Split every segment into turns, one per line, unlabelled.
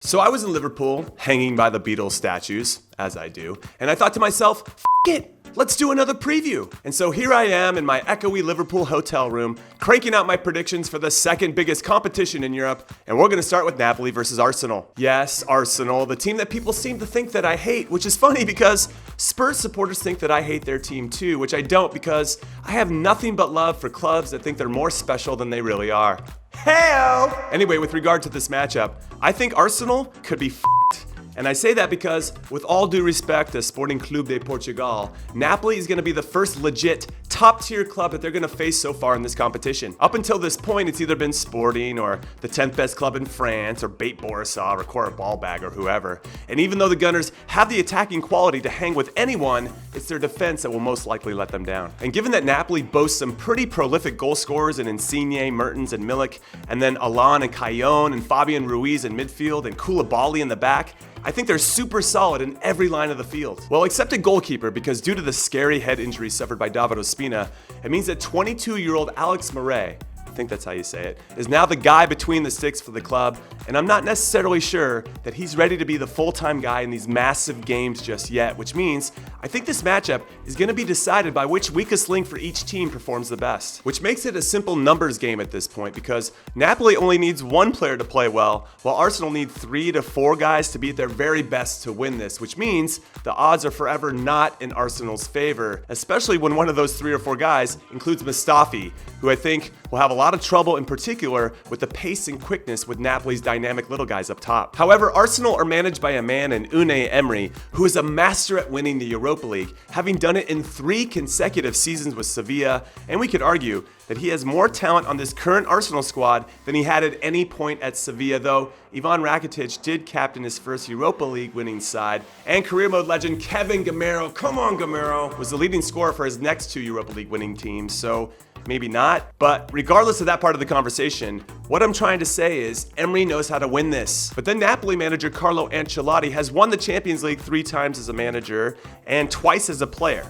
So I was in Liverpool, hanging by the Beatles statues, as I do, and I thought to myself, F it, let's do another preview. And so here I am in my echoey Liverpool hotel room, cranking out my predictions for the second biggest competition in Europe, and we're gonna start with Napoli versus Arsenal. Yes, Arsenal, the team that people seem to think that I hate, which is funny because Spurs supporters think that I hate their team too, which I don't because I have nothing but love for clubs that think they're more special than they really are. Hell! Anyway, with regard to this matchup, I think Arsenal could be f***ed. And I say that because, with all due respect to Sporting Clube de Portugal, Napoli is going to be the first legit top-tier club that they're going to face so far in this competition. Up until this point, it's either been Sporting or the 10th best club in France or Bate Borisov or Cora Ballbag or whoever. And even though the Gunners have the attacking quality to hang with anyone, it's their defense that will most likely let them down. And given that Napoli boasts some pretty prolific goal scorers in Insigne, Mertens, and Milik, and then Allan and Callejón and Fabian Ruiz in midfield and Koulibaly in the back, I think they're super solid in every line of the field. Well, except at goalkeeper, because due to the scary head injury suffered by David Ospina, it means that 22-year-old Alex Murray, I think that's how you say it, is now the guy between the sticks for the club, and I'm not necessarily sure that he's ready to be the full-time guy in these massive games just yet, which means I think this matchup is going to be decided by which weakest link for each team performs the best, which makes it a simple numbers game at this point because Napoli only needs one player to play well, while Arsenal need 3 to 4 guys to be at their very best to win this, which means the odds are forever not in Arsenal's favor, especially when one of those 3 or 4 guys includes Mustafi, who I think will have a lot of trouble in particular with the pace and quickness with Napoli's dynamic little guys up top. However, Arsenal are managed by a man in Unai Emery who is a master at winning the Europa League, having done it in 3 consecutive seasons with Sevilla, and we could argue that he has more talent on this current Arsenal squad than he had at any point at Sevilla, though Ivan Rakitic did captain his first Europa League winning side, and career mode legend Kevin Gamero, come on Gamero, was the leading scorer for his next 2 Europa League winning teams, so maybe not. But regardless of that part of the conversation, what I'm trying to say is Emery knows how to win this. But then Napoli manager Carlo Ancelotti has won the Champions League 3 times as a manager and twice as a player.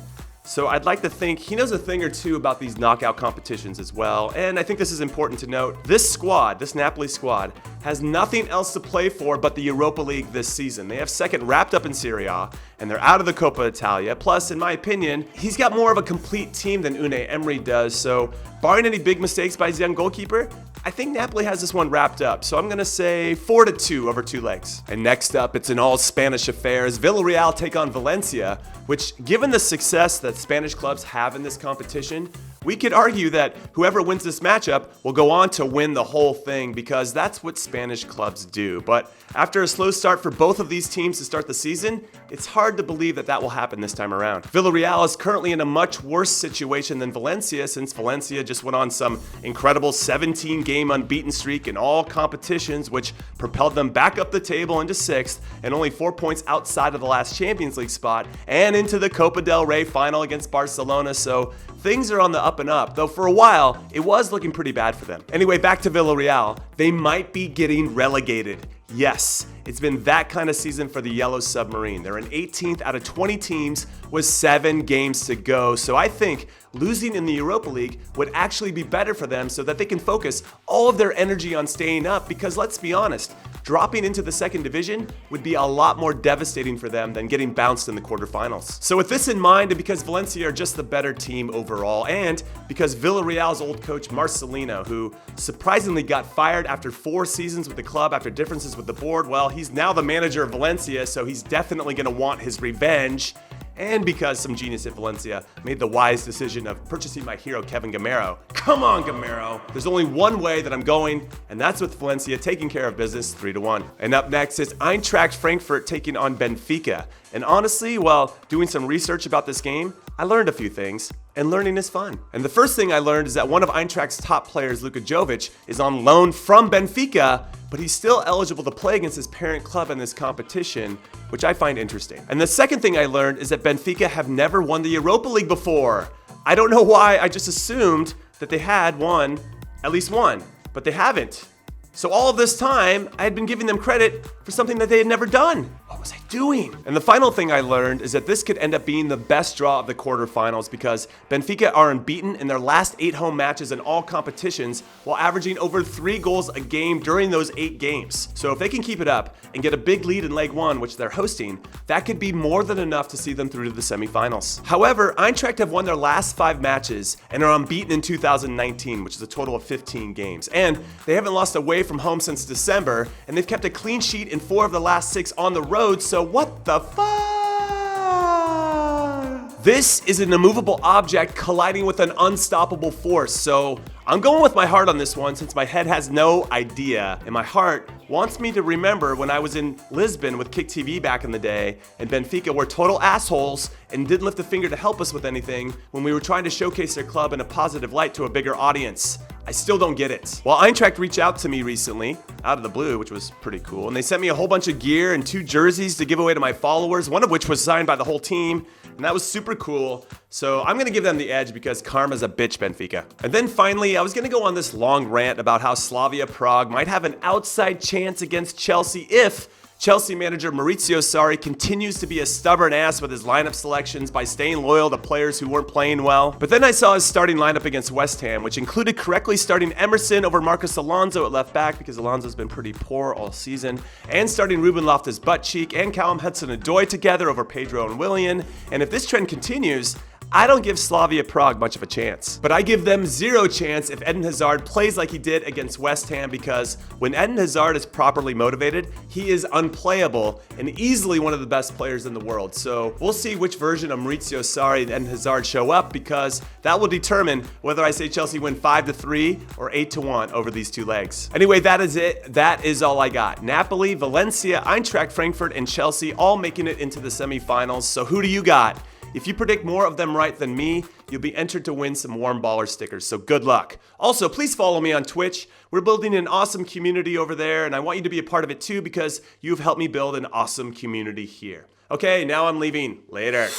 So I'd like to think he knows a thing or two about these knockout competitions as well. And I think this is important to note. This squad, this Napoli squad, has nothing else to play for but the Europa League this season. They have second wrapped up in Serie A, and they're out of the Coppa Italia. Plus, in my opinion, he's got more of a complete team than Unai Emery does. So barring any big mistakes by his young goalkeeper, I think Napoli has this one wrapped up, so I'm going to say 4-2 over 2 legs. And next up, it's an all-Spanish affair as Villarreal take on Valencia, which, given the success that Spanish clubs have in this competition, we could argue that whoever wins this matchup will go on to win the whole thing because that's what Spanish clubs do. But after a slow start for both of these teams to start the season, it's hard to believe that that will happen this time around. Villarreal is currently in a much worse situation than Valencia since Valencia just went on some incredible 17-game unbeaten streak in all competitions, which propelled them back up the table into 6th and only 4 points outside of the last Champions League spot and into the Copa del Rey final against Barcelona. So things are on the up and up, though for a while, it was looking pretty bad for them. Anyway, back to Villarreal. They might be getting relegated. Yes, it's been that kind of season for the Yellow Submarine. They're in 18th out of 20 teams with 7 games to go. So I think losing in the Europa League would actually be better for them so that they can focus all of their energy on staying up because let's be honest, dropping into the 2nd division would be a lot more devastating for them than getting bounced in the quarterfinals. So with this in mind, and because Valencia are just the better team overall, and because Villarreal's old coach Marcelino, who surprisingly got fired after 4 seasons with the club after differences with the board, well, he's now the manager of Valencia, so he's definitely going to want his revenge. And because some genius at Valencia made the wise decision of purchasing my hero Kevin Gamero. Come on, Gamero! There's only one way that I'm going, and that's with Valencia taking care of business 3-1. And up next is Eintracht Frankfurt taking on Benfica. And honestly, while doing some research about this game, I learned a few things, and learning is fun. And the first thing I learned is that one of Eintracht's top players, Luka Jovic, is on loan from Benfica, but he's still eligible to play against his parent club in this competition, which I find interesting. And the second thing I learned is that Benfica have never won the Europa League before. I don't know why, I just assumed that they had won at least one, but they haven't. So all of this time, I had been giving them credit for something that they had never done. What was I doing? And the final thing I learned is that this could end up being the best draw of the quarterfinals because Benfica are unbeaten in their last 8 home matches in all competitions while averaging over 3 goals a game during those 8 games. So if they can keep it up and get a big lead in leg 1, which they're hosting, that could be more than enough to see them through to the semifinals. However, Eintracht have won their last 5 matches and are unbeaten in 2019, which is a total of 15 games. And they haven't lost away from home since December, and they've kept a clean sheet in 4 of the last 6 on the road, so what the fuck? This is an immovable object colliding with an unstoppable force, so I'm going with my heart on this one since my head has no idea, and my heart wants me to remember when I was in Lisbon with Kick TV back in the day, and Benfica were total assholes and didn't lift a finger to help us with anything when we were trying to showcase their club in a positive light to a bigger audience. I still don't get it. Well, Eintracht reached out to me recently, out of the blue, which was pretty cool, and they sent me a whole bunch of gear and 2 jerseys to give away to my followers, one of which was signed by the whole team, and that was super cool. So I'm gonna give them the edge because karma's a bitch, Benfica. And then finally, I was gonna go on this long rant about how Slavia Prague might have an outside chance against Chelsea if Chelsea manager Maurizio Sarri continues to be a stubborn ass with his lineup selections by staying loyal to players who weren't playing well. But then I saw his starting lineup against West Ham, which included correctly starting Emerson over Marcus Alonso at left back because Alonso's been pretty poor all season, and starting Ruben Loftus-Buttcheek and Callum Hudson-Odoi together over Pedro and Willian. And if this trend continues, I don't give Slavia Prague much of a chance. But I give them 0 chance if Eden Hazard plays like he did against West Ham because when Eden Hazard is properly motivated, he is unplayable and easily one of the best players in the world. So we'll see which version of Maurizio Sarri and Eden Hazard show up because that will determine whether I say Chelsea win 5-3 or 8-1 over these 2 legs. Anyway, that is it. That is all I got. Napoli, Valencia, Eintracht Frankfurt, and Chelsea all making it into the semifinals. So who do you got? If you predict more of them right than me, you'll be entered to win some warm baller stickers, so good luck. Also, please follow me on Twitch. We're building an awesome community over there, and I want you to be a part of it too because you've helped me build an awesome community here. Okay, now I'm leaving. Later.